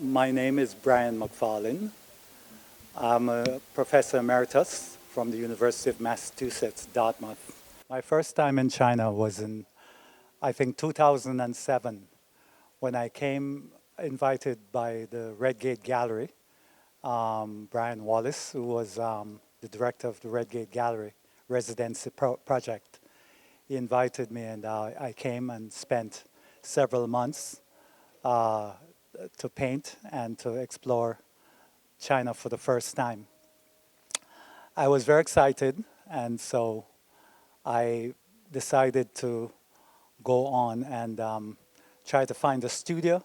My name is Bryan McFarlane. I'm a professor emeritus from the University of Massachusetts, Dartmouth. My first time in China was in, I think, 2007, when I came invited by the Red Gate Gallery. Brian Wallace, who was the director of the Red Gate Gallery residency project. He invited me, and I came and spent several months to paint and to explore China for the first time. I was very excited, and so I decided to go on and try to find a studio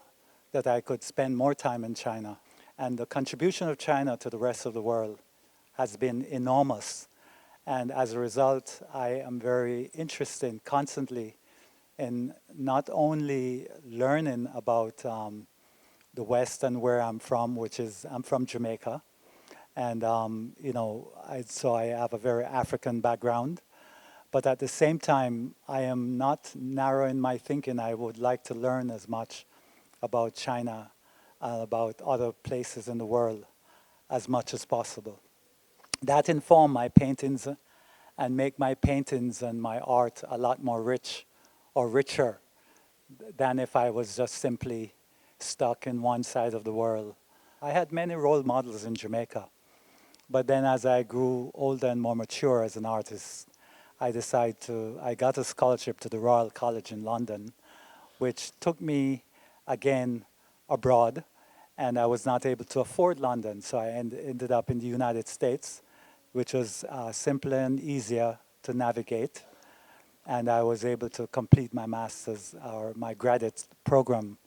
that I could spend more time in China. And the contribution of China to the rest of the world has been enormous. And as a result, I am very interested constantly in not only learning about the West and where I'm from, which is, I'm from Jamaica. And, so I have a very African background. But at the same time, I am not narrow in my thinking. I would like to learn as much about China and about other places in the world as much as possible. That inform my paintings and make my paintings and my art a lot more rich or richer than if I was just simply stuck in one side of the world. I had many role models in Jamaica, but then as I grew older and more mature as an artist, I got a scholarship to the Royal College in London, which took me again abroad, and I was not able to afford London, so I ended up in the United States, which was simpler and easier to navigate, and I was able to complete my master's or my graduate program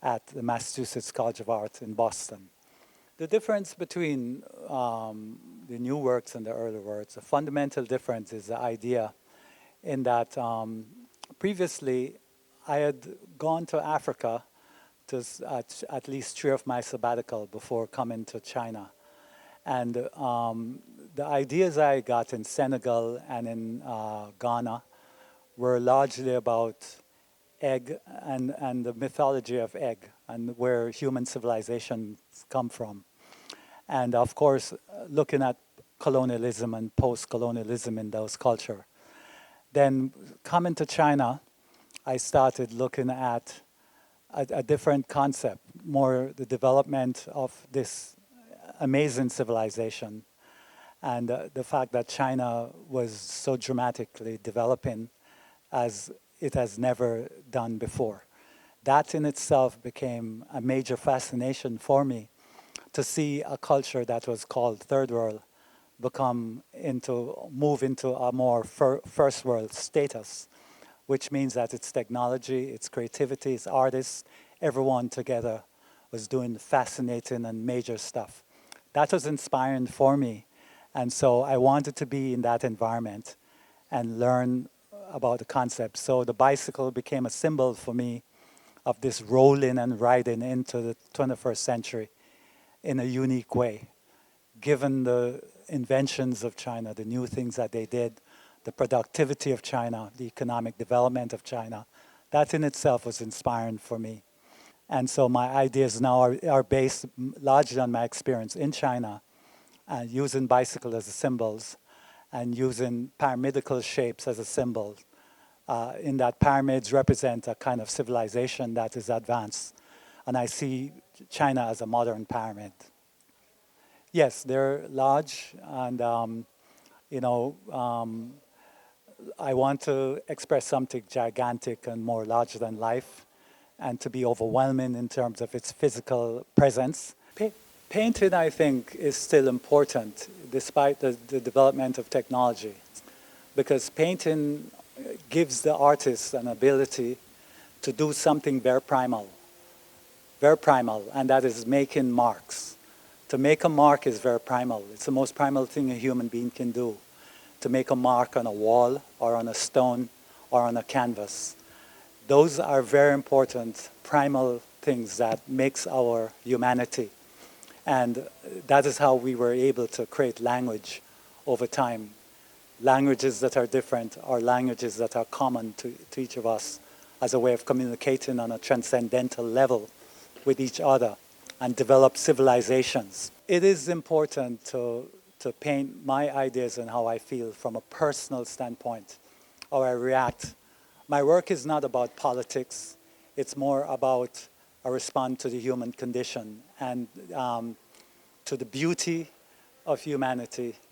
at the Massachusetts College of Art in Boston. The difference between the new works and the early works, the fundamental difference is the idea in that previously I had gone to Africa to at least 3 of my sabbatical before coming to China. And the ideas I got in Senegal and in Ghana were largely about egg and the mythology of egg and where human civilizations come from. And of course, looking at colonialism and post-colonialism in those cultures. Then coming to China, I started looking at a different concept, more the development of this amazing civilization and the fact that China was so dramatically developing as it has never done before. That in itself became a major fascination for me, to see a culture that was called third world move into a more first world status, which means that its technology, its creativity, its artists, everyone together was doing fascinating and major stuff. That was inspiring for me, and so I wanted to be in that environment and learn about the concept. So the bicycle became a symbol for me of this rolling and riding into the 21st century in a unique way, given the inventions of China, the new things that they did, the productivity of China, the economic development of China. That in itself was inspiring for me. And so my ideas now are based largely on my experience in China, using bicycle as a symbols and using pyramidical shapes as a symbol. In that pyramids represent a kind of civilization that is advanced. And I see China as a modern pyramid. Yes, they're large, and I want to express something gigantic and more larger than life, and to be overwhelming in terms of its physical presence. Painting, I think, is still important, despite the development of technology, because painting gives the artist an ability to do something very primal, and that is making marks. To make a mark is very primal. It's the most primal thing a human being can do. To make a mark on a wall or on a stone or on a canvas. Those are very important primal things that makes our humanity. And that is how we were able to create language over time. Languages that are different are languages that are common to each of us as a way of communicating on a transcendental level with each other. and developed civilizations. It is important to paint my ideas and how I feel from a personal standpoint, how I react. My work is not about politics. It's more about a response to the human condition and to the beauty of humanity